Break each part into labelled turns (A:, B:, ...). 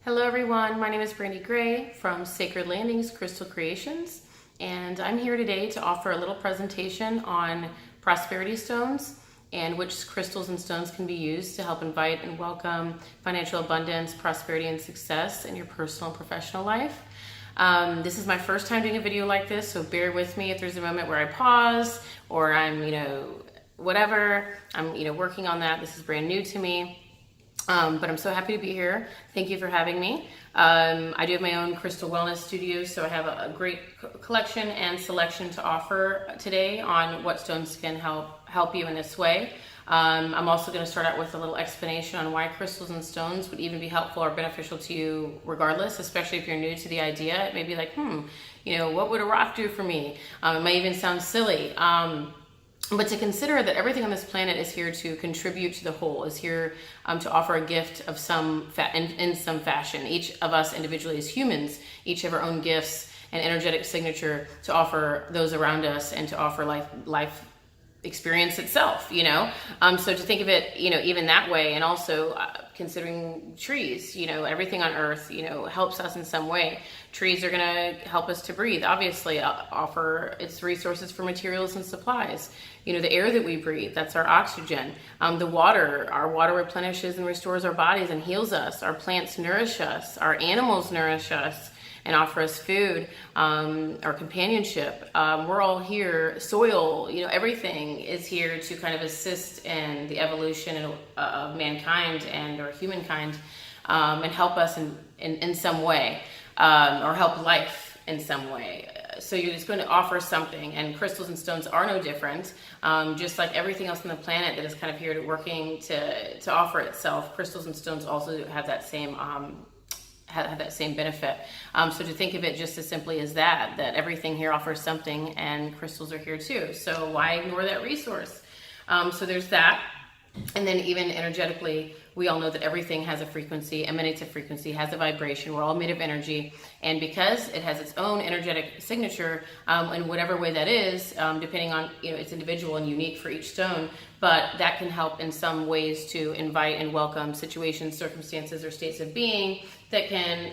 A: Hello everyone, my name is Brandy Gray from Sacred Landings Crystal Creations, and I'm here today to offer a little presentation on prosperity stones and which crystals and stones can be used to help invite and welcome financial abundance, prosperity, and success in your personal and professional life. This is my first time doing a video like this, so bear with me if there's a moment where I pause or I'm, whatever. I'm, working on that. This is brand new to me. But I'm so happy to be here. Thank you for having me. I do have my own crystal wellness studio, so I have a great collection and selection to offer today on what stones can help you in this way. I'm also going to start out with a little explanation on why crystals and stones would even be helpful or beneficial to you regardless, especially if you're new to the idea. It may be like, what would a rock do for me? It might even sound silly. But to consider that everything on this planet is here to contribute to the whole, is here to offer a gift of in some fashion. Each of us individually as humans, each have our own gifts and energetic signature to offer those around us and to offer life experience itself, so to think of it, even that way, and also considering trees, everything on earth, helps us in some way. Trees are going to help us to breathe, obviously, offer its resources for materials and supplies. The air that we breathe, that's our oxygen. Our water replenishes and restores our bodies and heals us. Our plants nourish us. Our animals nourish us and offer us food, our companionship. We're all here, soil, everything is here to kind of assist in the evolution of mankind and or humankind, and help us in some way, or help life in some way. So you're just going to offer something, and crystals and stones are no different. Just like everything else on the planet that is kind of here working to offer itself, crystals and stones also have that same have that same benefit. So to think of it just as simply as that everything here offers something, and crystals are here too. So why ignore that resource? So there's that. And then even energetically, we all know that everything has a frequency, emanates a frequency, has a vibration. We're all made of energy. And because it has its own energetic signature, in whatever way that is, depending on, it's individual and unique for each stone, but that can help in some ways to invite and welcome situations, circumstances, or states of being that can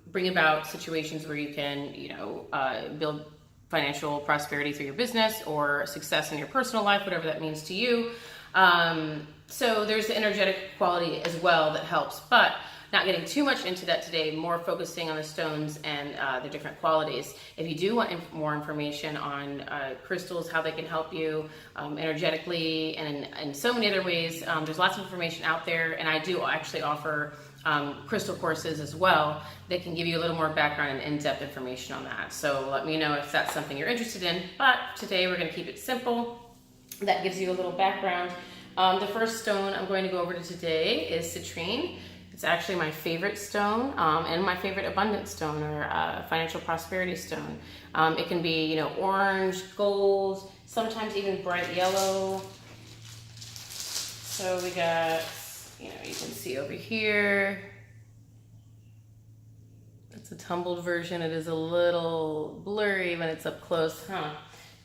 A: bring about situations where you can, build financial prosperity through your business or success in your personal life, whatever that means to you. So there's the energetic quality as well that helps, but not getting too much into that today, more focusing on the stones and the different qualities. If you do want more information on crystals, how they can help you energetically and in so many other ways, there's lots of information out there, and I do actually offer crystal courses as well that can give you a little more background and in-depth information on that. So let me know if that's something you're interested in, but today we're going to keep it simple. That gives you a little background. The first stone I'm going to go over to today is citrine. It's actually my favorite stone, and my favorite abundance stone, or financial prosperity stone. It can be, orange, gold, sometimes even bright yellow. So we got, you can see over here. That's a tumbled version. It is a little blurry when it's up close,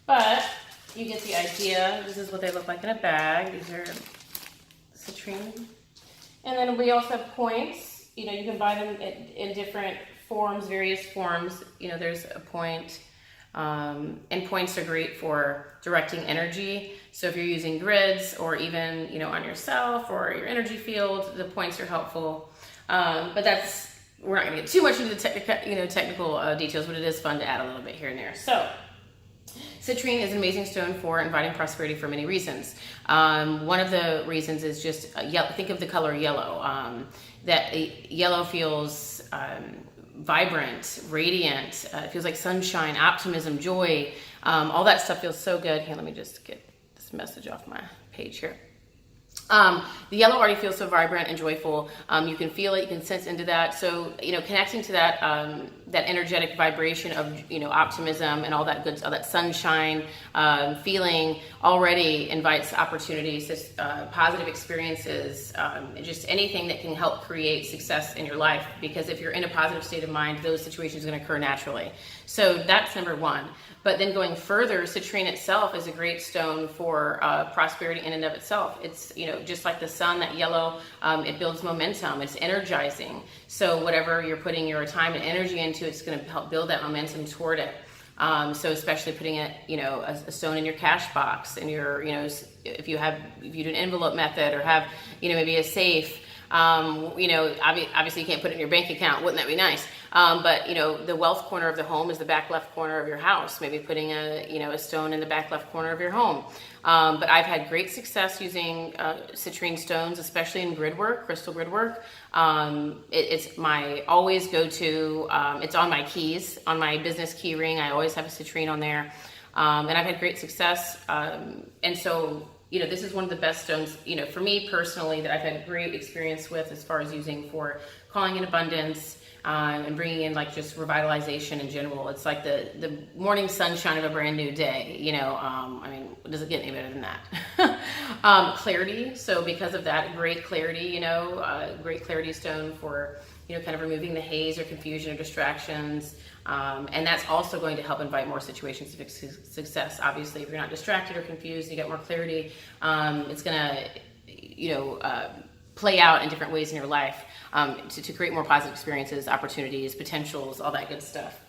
A: But you get the idea. This is what they look like in a bag. These are citrine. And then we also have points. You can buy them in different forms, various forms. There's a point. And points are great for directing energy. So if you're using grids or even, on yourself or your energy field, the points are helpful. But we're not going to get too much into the technical details, but it is fun to add a little bit here and there. So citrine is an amazing stone for inviting prosperity for many reasons. One of the reasons is just think of the color yellow. Yellow feels vibrant, radiant. It feels like sunshine, optimism, joy. All that stuff feels so good. Here, let me just get this message off my page here. The yellow already feels so vibrant and joyful. You can feel it, you can sense into that. So, connecting to that, that energetic vibration of, optimism and all that good, all that sunshine, feeling already invites opportunities, positive experiences, just anything that can help create success in your life. Because if you're in a positive state of mind, those situations are going to occur naturally. So that's number one. But then going further, citrine itself is a great stone for prosperity in and of itself. It's, just like the sun, that yellow, it builds momentum. It's energizing. So whatever you're putting your time and energy into, it's going to help build that momentum toward it. So especially putting it, a stone in your cash box, and if you do an envelope method, or have, maybe a safe. Obviously you can't put it in your bank account. Wouldn't that be nice? But the wealth corner of the home is the back left corner of your house. Maybe putting a stone in the back left corner of your home. But I've had great success using citrine stones, especially in grid work, crystal grid work. It's my always go-to. It's on my keys, on my business key ring. I always have a citrine on there. And I've had great success. And so, this is one of the best stones, for me personally, that I've had great experience with, as far as using for calling in abundance, and bringing in like just revitalization in general. It's like the morning sunshine of a brand new day, does it get any better than that? Clarity. So because of that, great clarity, great clarity stone for, kind of removing the haze or confusion or distractions. And that's also going to help invite more situations of success. Obviously, if you're not distracted or confused, you get more clarity. It's going to, play out in different ways in your life, to create more positive experiences, opportunities, potentials, all that good stuff.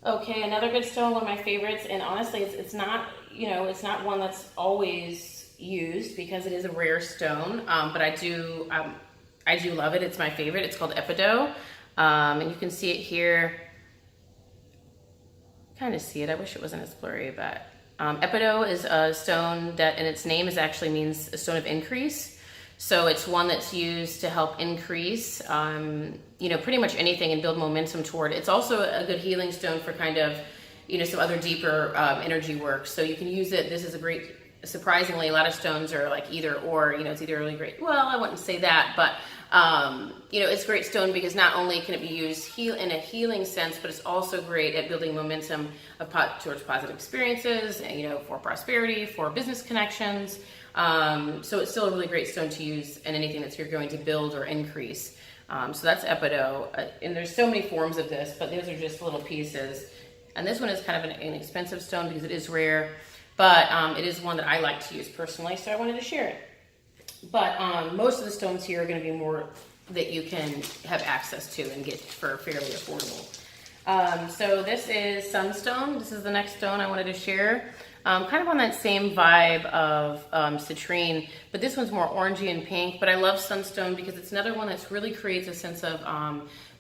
A: Okay, another good stone, one of my favorites, and honestly, it's not, it's not one that's always used because it is a rare stone, but I do love it. It's my favorite. It's called Epidote, and you can see it here. Kind of see it. I wish it wasn't as blurry, but Epidote is a stone that, in its name, means a stone of increase. So it's one that's used to help increase, pretty much anything and build momentum toward it. It's also a good healing stone for kind of, some other deeper energy work. So you can use it. This is a great, surprisingly, a lot of stones are like either or, it's either really great. Well, I wouldn't say that, but, it's a great stone because not only can it be used in a healing sense, but it's also great at building momentum towards positive experiences, for prosperity, for business connections. So it's still a really great stone to use in anything that you're going to build or increase. So that's Epidote. And there's so many forms of this, but those are just little pieces. And this one is kind of an inexpensive stone because it is rare, but it is one that I like to use personally, so I wanted to share it. But most of the stones here are going to be more that you can have access to and get for fairly affordable. So this is Sunstone. This is the next stone I wanted to share. Kind of on that same vibe of citrine, but this one's more orangey and pink. But I love Sunstone because it's another one that really creates a sense of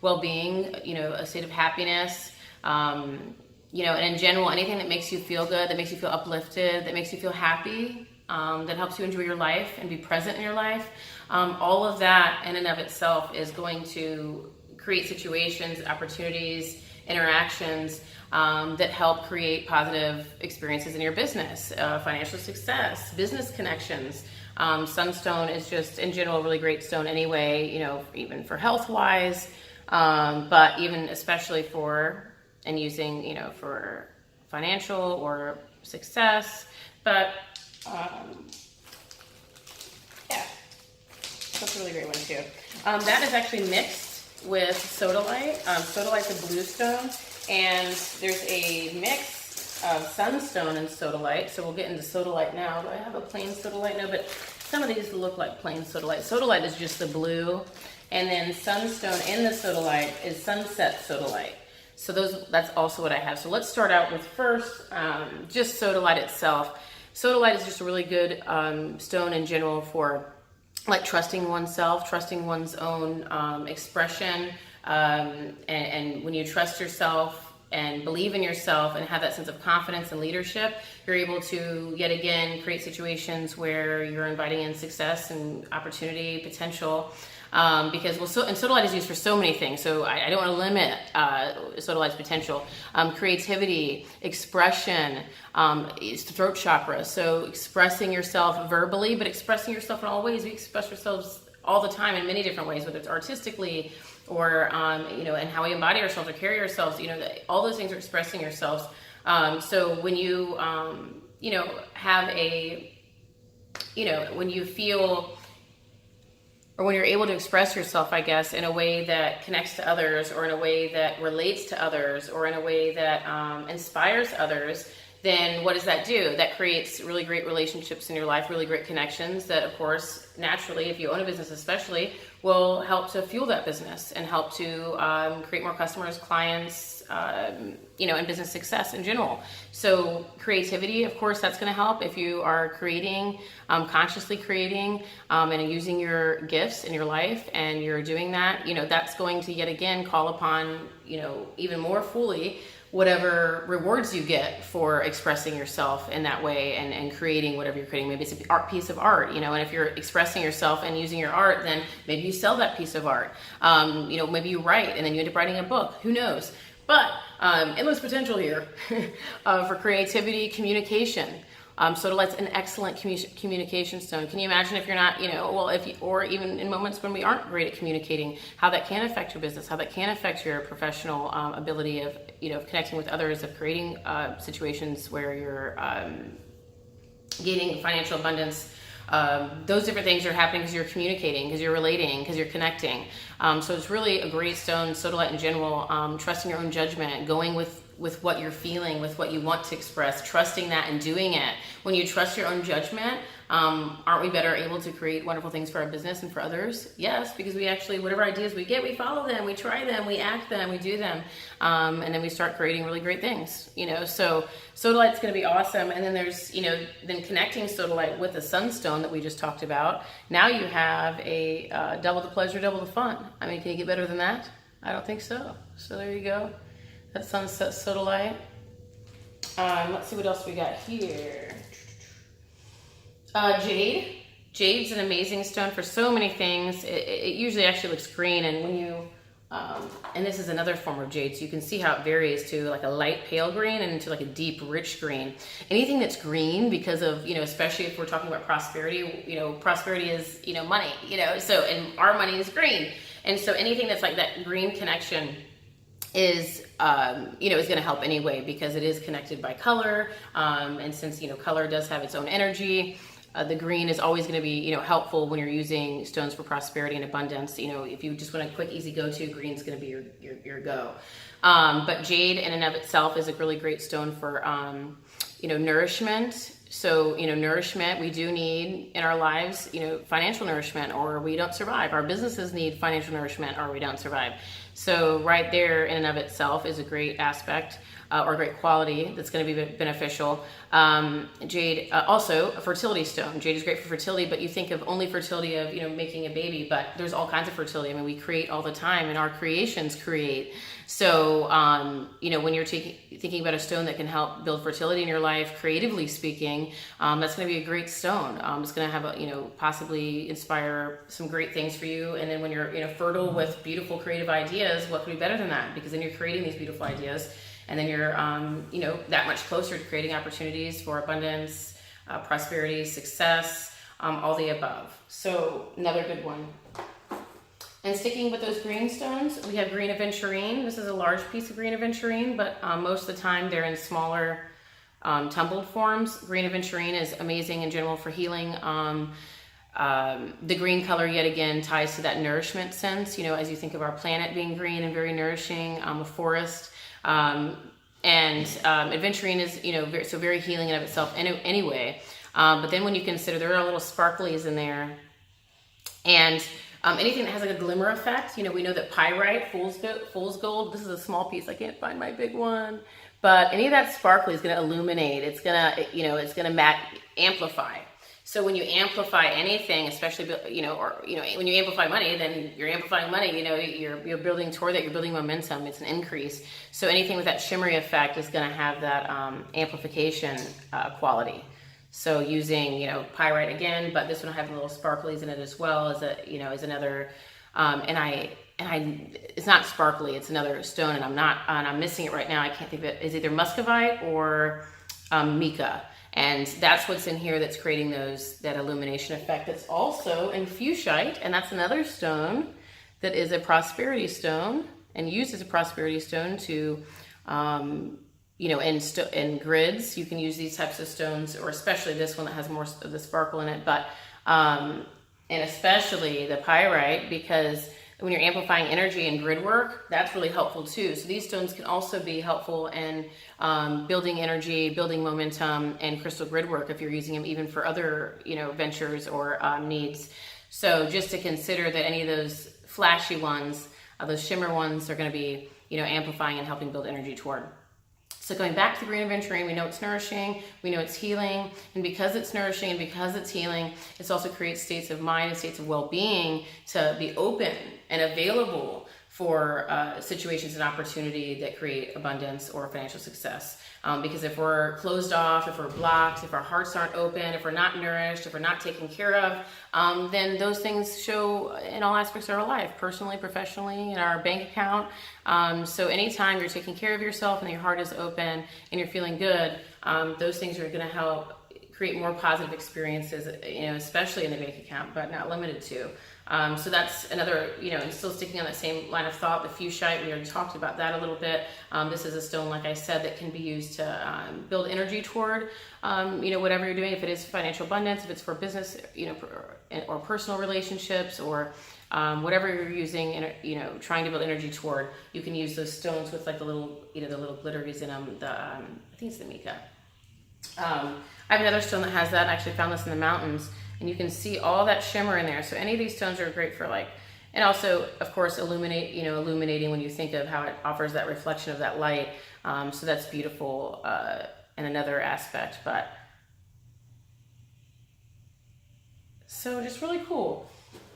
A: well-being, a state of happiness, and in general, anything that makes you feel good, that makes you feel uplifted, that makes you feel happy, that helps you enjoy your life and be present in your life. All of that in and of itself is going to create situations, opportunities, interactions that help create positive experiences in your business, financial success, business connections. Sunstone is just, in general, a really great stone anyway, even for health-wise, but even especially for, and using, for financial or success. But, yeah, that's a really great one too. That is actually mixed with sodalite. Sodalite's a blue stone. And there's a mix of sunstone and sodalite. So we'll get into sodalite now. Do I have a plain sodalite? No, but some of these look like plain sodalite. Sodalite is just the blue. And then sunstone in the sodalite is sunset sodalite. So that's also what I have. So let's start out with first just sodalite itself. Sodalite is just a really good stone in general for like trusting oneself, trusting one's own expression. And when you trust yourself and believe in yourself and have that sense of confidence and leadership, you're able to yet again create situations where you're inviting in success and opportunity, potential. Because and sodalite is used for so many things, so I don't want to limit sodalite's potential. Creativity, expression, it's the throat chakra, so expressing yourself verbally, but expressing yourself in all ways. We express ourselves all the time in many different ways, whether it's artistically or, and how we embody ourselves or carry ourselves, all those things are expressing yourselves. So when you, have when you feel, or when you're able to express yourself, I guess, in a way that connects to others, or in a way that relates to others, or in a way that inspires others, then what does that do? That creates really great relationships in your life, really great connections that, of course, naturally, if you own a business especially, will help to fuel that business and help to create more customers, clients, and business success in general. So creativity, of course, that's going to help if you are creating, consciously creating, and using your gifts in your life, and you're doing that, that's going to yet again call upon, even more fully whatever rewards you get for expressing yourself in that way and creating whatever you're creating. Maybe it's an art piece of art, and if you're expressing yourself and using your art, then maybe you sell that piece of art. Maybe you write and then you end up writing a book, who knows? But endless potential here for creativity, communication. Sodalite's an excellent communication stone. Can you imagine if you're not, or even in moments when we aren't great at communicating, how that can affect your business, how that can affect your professional ability of, connecting with others, of creating situations where you're gaining financial abundance. Those different things are happening because you're communicating, because you're relating, because you're connecting. So it's really a great stone, sodalite in general, trusting your own judgment, going with what you're feeling, with what you want to express, trusting that and doing it. When you trust your own judgment, aren't we better able to create wonderful things for our business and for others? Yes, because we actually, whatever ideas we get, we follow them, we try them, we act them, we do them, and then we start creating really great things, So sodalite's going to be awesome. And then there's, then connecting sodalite with the sunstone that we just talked about. Now you have a double the pleasure, double the fun. I mean, can you get better than that? I don't think so. So there you go. That's sunset sodalite. Let's see what else we got here. Jade. Jade's an amazing stone for so many things. It usually actually looks green, and when you, and this is another form of jade, so you can see how it varies to like a light pale green and to like a deep rich green. Anything that's green, because of, especially if we're talking about prosperity, prosperity is, money, so, and our money is green. And so anything that's like that green connection is is going to help anyway, because it is connected by color, and since color does have its own energy, the green is always going to be helpful when you're using stones for prosperity and abundance. If you just want a quick easy go-to, green's going to be your go. But jade in and of itself is a really great stone for nourishment. So, nourishment, we do need in our lives, financial nourishment, or we don't survive. Our businesses need financial nourishment, or we don't survive. So right there in and of itself is a great aspect, or a great quality that's going to be beneficial. Jade, also a fertility stone. Jade is great for fertility, but you think of only fertility of, making a baby, but there's all kinds of fertility. I mean, we create all the time, and our creations create. So, when you're thinking about a stone that can help build fertility in your life, creatively speaking, that's going to be a great stone. It's going to have, possibly inspire some great things for you. And then when you're, fertile with beautiful creative ideas, what could be better than that? Because then you're creating these beautiful ideas, and then you're, that much closer to creating opportunities for abundance, prosperity, success, all the above. So another good one. And sticking with those green stones, we have green aventurine. This is a large piece of green aventurine, but most of the time they're in smaller tumbled forms. Green aventurine is amazing in general for healing. The green color, yet again, ties to that nourishment sense. As you think of our planet being green and very nourishing, a forest. And aventurine is, very healing in of itself anyway. But then when you consider, there are little sparklies in there. And anything that has like a glimmer effect, we know that pyrite, fool's gold, this is a small piece, I can't find my big one, but any of that sparkly is going to illuminate, it's going to, amplify. So when you amplify anything, especially, when you amplify money, then you're amplifying money, you're building toward that, you're building momentum, it's an increase. So anything with that shimmery effect is going to have that amplification quality. So using, pyrite again, but this one will have little sparklies in it as well as is another, it's not sparkly, it's another stone, and I'm missing it right now. I can't think of it. It's either muscovite or mica. And that's what's in here that's creating that illumination effect. That's also in fuchsite, and that's another stone that is a prosperity stone and used as a prosperity stone to, in grids, you can use these types of stones, or especially this one that has more of the sparkle in it, but, and especially the pyrite, because when you're amplifying energy and grid work, that's really helpful too. So these stones can also be helpful in building energy, building momentum, and crystal grid work if you're using them even for other, ventures or needs. So just to consider that any of those flashy ones, those shimmer ones, are going to be, amplifying and helping build energy toward. So going back to the green aventurine, we know it's nourishing, we know it's healing, and because it's nourishing and because it's healing, it also creates states of mind and states of well-being to be open and available for situations and opportunity that create abundance or financial success. Because if we're closed off, if we're blocked, if our hearts aren't open, if we're not nourished, if we're not taken care of, then those things show in all aspects of our life, personally, professionally, in our bank account. So anytime you're taking care of yourself and your heart is open and you're feeling good, those things are going to help create more positive experiences, especially in the bank account, but not limited to. So that's another, and still sticking on that same line of thought, the fuchsite, we already talked about that a little bit. This is a stone, like I said, that can be used to build energy toward, whatever you're doing, if it is financial abundance, if it's for business, or personal relationships, or whatever you're using, trying to build energy toward, you can use those stones with like the little glitteries in them. I think it's the mica. I have another stone that has that. I actually found this in the mountains, and you can see all that shimmer in there. So any of these stones are great for and also, of course, illuminating when you think of how it offers that reflection of that light. So that's beautiful in another aspect, so just really cool.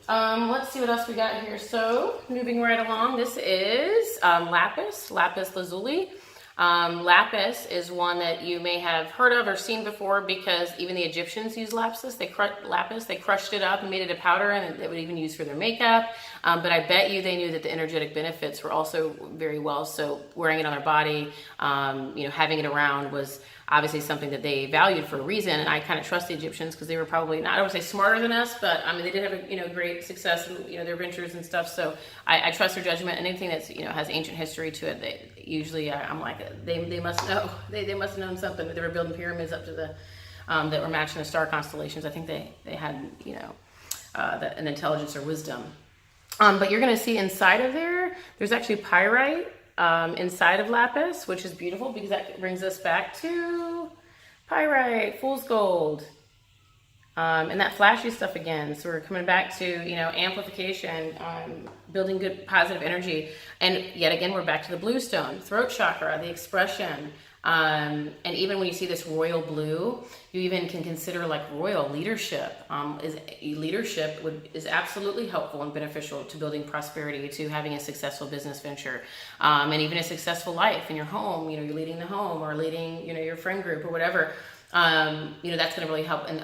A: Let's see what else we got here. So moving right along, this is lapis lazuli. Lapis is one that you may have heard of or seen before, because even the Egyptians used lapis. They crushed it up and made it a powder, and they would even use for their makeup. But I bet you they knew that the energetic benefits were also very well. So wearing it on their body, having it around was obviously something that they valued for a reason. And I kind of trust the Egyptians because they were probably not, I don't say smarter than us, but they did have a great success in their ventures and stuff. So I trust their judgment, and anything that's has ancient history to it. They usually I'm like, they must know. They must have known something. That they were building pyramids up to the that were matching the star constellations. I think they had an intelligence or wisdom. But you're going to see inside of there's actually pyrite inside of lapis, which is beautiful because that brings us back to pyrite, fool's gold, and that flashy stuff again. So we're coming back to, amplification, building good positive energy. And yet again, we're back to the blue stone, throat chakra, the expression. And even when you see this royal blue, you even can consider like royal leadership. Leadership is absolutely helpful and beneficial to building prosperity, to having a successful business venture, and even a successful life in your home. You're leading the home or leading, your friend group or whatever. That's going to really help in,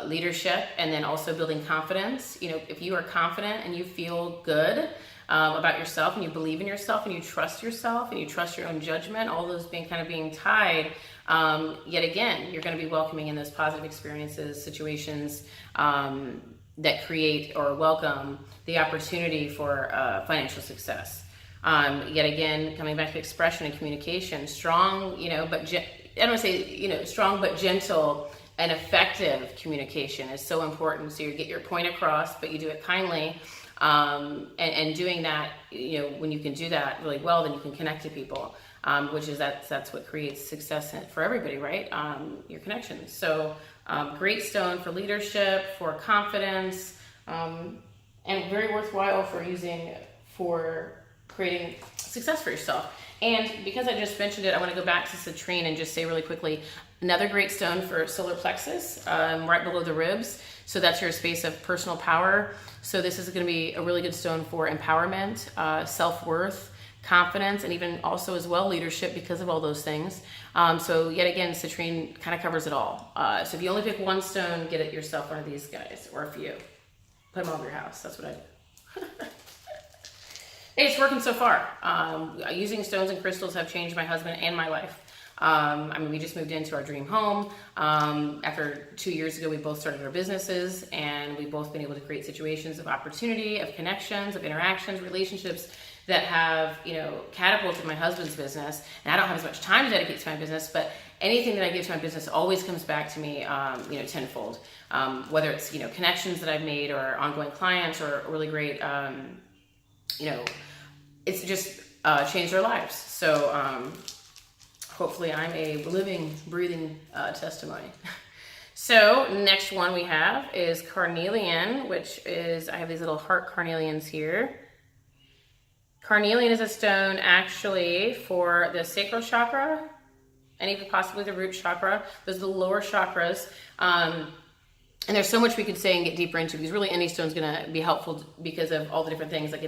A: leadership, and then also building confidence. If you are confident and you feel good about yourself, and you believe in yourself, and you trust yourself, and you trust your own judgment, all those being tied, yet again, you're going to be welcoming in those positive experiences, situations that create or welcome the opportunity for financial success. Yet again, coming back to expression and communication, strong, but I don't want to say, strong but gentle and effective communication is so important. So you get your point across, but you do it kindly. And doing that, when you can do that really well, then you can connect to people, which is that's what creates success for everybody, right? Your connections. So great stone for leadership, for confidence, and very worthwhile for using for creating success for yourself. And because I just mentioned it, I want to go back to citrine and just say really quickly, another great stone for solar plexus, right below the ribs. So that's your space of personal power. So this is going to be a really good stone for empowerment, self-worth, confidence, and even also as well leadership, because of all those things. So yet again, citrine kind of covers it all. So if you only pick one stone, get it yourself one of these guys, or a few. Put them all over your house. That's what I do. It's working so far. Using stones and crystals have changed my husband and my life. We just moved into our dream home. After 2 years ago, we both started our businesses, and we've both been able to create situations of opportunity, of connections, of interactions, relationships that have, catapulted my husband's business. And I don't have as much time to dedicate to my business, but anything that I give to my business always comes back to me, tenfold. Whether it's, connections that I've made, or ongoing clients, or really great, it's just changed their lives. So hopefully I'm a living, breathing testimony. So next one we have is carnelian, which is, I have these little heart carnelians here. Carnelian is a stone actually for the sacral chakra and even possibly the root chakra. Those are the lower chakras. And there's so much we could say and get deeper into, because really any stone is going to be helpful because of all the different things. Like,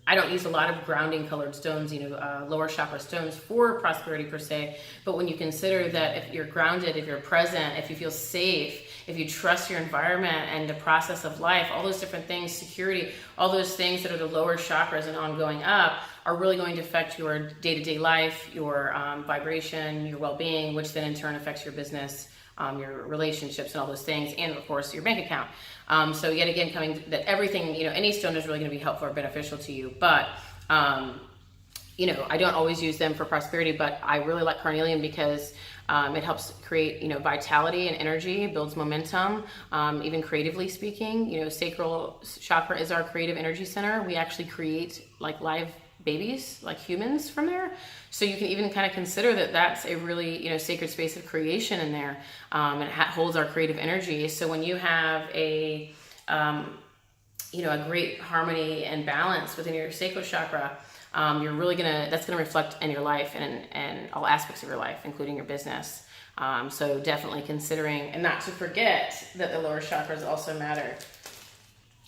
A: I don't use a lot of grounding colored stones, lower chakra stones for prosperity per se. But when you consider that if you're grounded, if you're present, if you feel safe, if you trust your environment and the process of life, all those different things, security, all those things that are the lower chakras and ongoing up are really going to affect your day-to-day life, your vibration, your well-being, which then in turn affects your business, your relationships and all those things, and of course your bank account. So yet again, that everything, any stone is really going to be helpful or beneficial to you. But, I don't always use them for prosperity, but I really like carnelian because it helps create, vitality and energy, builds momentum, even creatively speaking. Sacral chakra is our creative energy center. We actually create like live babies, like humans, from there. So you can even kind of consider that that's a really, sacred space of creation in there. And it holds our creative energy. So when you have a great harmony and balance within your sacral chakra, you're really that's gonna reflect in your life and all aspects of your life, including your business. So definitely considering, and not to forget that the lower chakras also matter.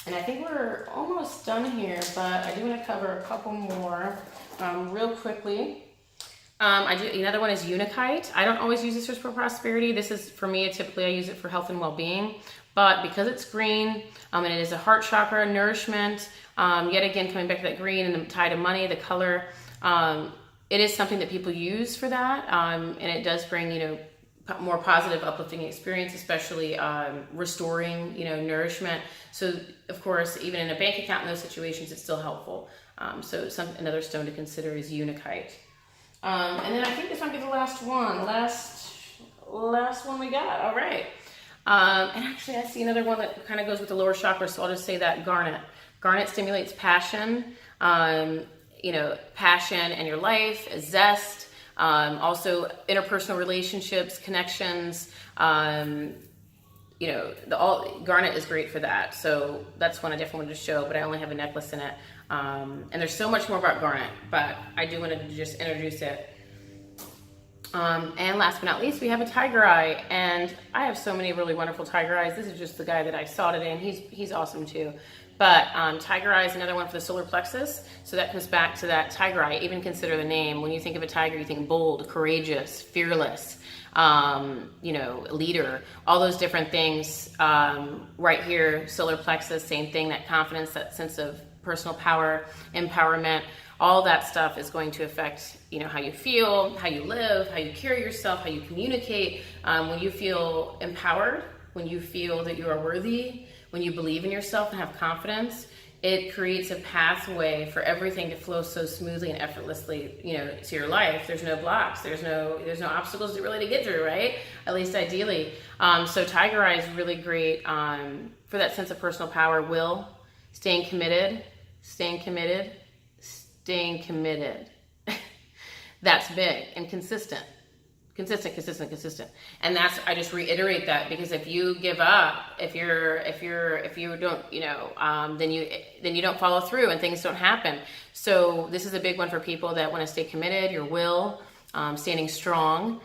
A: And I think we're almost done here, but I do want to cover a couple more real quickly. Another one is Unakite. I don't always use this for prosperity. This is, for me, typically I use it for health and well-being. But because it's green, and it is a heart chakra, nourishment, yet again, coming back to that green and the tie to money, the color, it is something that people use for that. And it does bring, more positive, uplifting experience, especially restoring, nourishment. So, of course, even in a bank account in those situations, it's still helpful. So another stone to consider is Unakite. And then I think this might be the last one. Last one we got. All right. And actually, I see another one that kind of goes with the lower chakra, so I'll just say that garnet. Garnet stimulates passion, passion in your life, zest. Also interpersonal relationships, connections, garnet is great for that. So that's one I definitely wanted to show, but I only have a necklace in it. And there's so much more about garnet, but I do want to just introduce it. And last but not least, we have a tiger eye, and I have so many really wonderful tiger eyes. This is just the guy that I saw today, and he's awesome too. But tiger eye is another one for the solar plexus. So that comes back to that tiger eye. Even consider the name. When you think of a tiger, you think bold, courageous, fearless, leader, all those different things. Right here, solar plexus, same thing, that confidence, that sense of personal power, empowerment, all that stuff is going to affect, how you feel, how you live, how you carry yourself, how you communicate. When you feel empowered, when you feel that you are worthy, when you believe in yourself and have confidence, it creates a pathway for everything to flow so smoothly and effortlessly, to your life. There's no blocks. There's no obstacles to get through, right? At least ideally. So Tiger Eye is really great for that sense of personal power, will, staying committed. That's big and consistent. Consistent. And I just reiterate that, because if you give up, if you don't, then you don't follow through and things don't happen. So this is a big one for people that want to stay committed, your will, standing strong,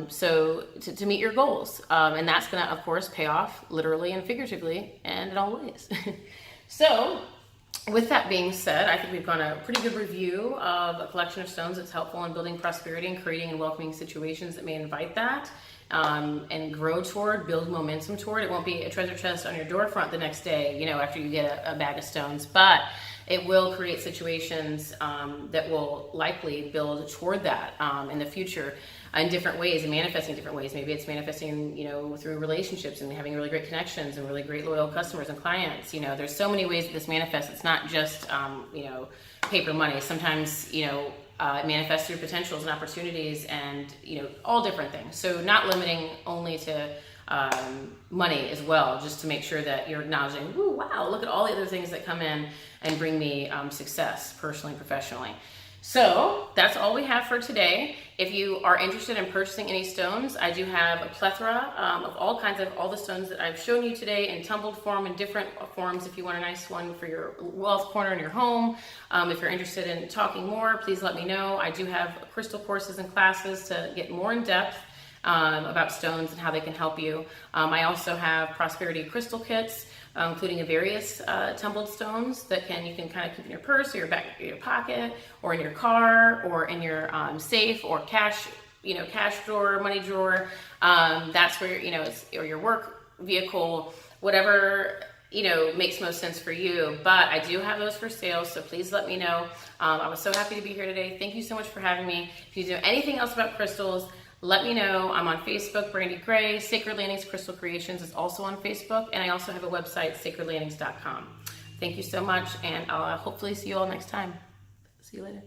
A: so to meet your goals. And that's going to, of course, pay off literally and figuratively and in all ways. So with that being said, I think we've done a pretty good review of a collection of stones that's helpful in building prosperity and creating and welcoming situations that may invite that, and build momentum toward. It won't be a treasure chest on your door front the next day, after you get a bag of stones, but it will create situations that will likely build toward that in the future in different ways and manifesting different ways. Maybe it's manifesting, through relationships and having really great connections and really great loyal customers and clients. There's so many ways that this manifests. It's not just, paper money. Sometimes, it manifests through potentials and opportunities and, all different things. So not limiting only to money as well, just to make sure that you're acknowledging, "Ooh, wow, look at all the other things that come in and bring me success personally, professionally." So that's all we have for today. If you are interested in purchasing any stones, I do have a plethora of all the stones that I've shown you today in tumbled form and different forms. If you want a nice one for your wealth corner in your home, if you're interested in talking more, please let me know. I do have crystal courses and classes to get more in depth about stones and how they can help you. I also have prosperity crystal kits, including various tumbled stones that you can kind of keep in your purse or your back your pocket, or in your car, or in your safe, or cash drawer, money drawer. That's where or your work vehicle, whatever makes most sense for you. But I do have those for sale, so please let me know. I was so happy to be here today. Thank you so much for having me. If you know anything else about crystals, let me know. I'm on Facebook, Brandy Gray. Sacred Landings Crystal Creations is also on Facebook, and I also have a website, sacredlandings.com. Thank you so much, and I'll hopefully see you all next time. See you later.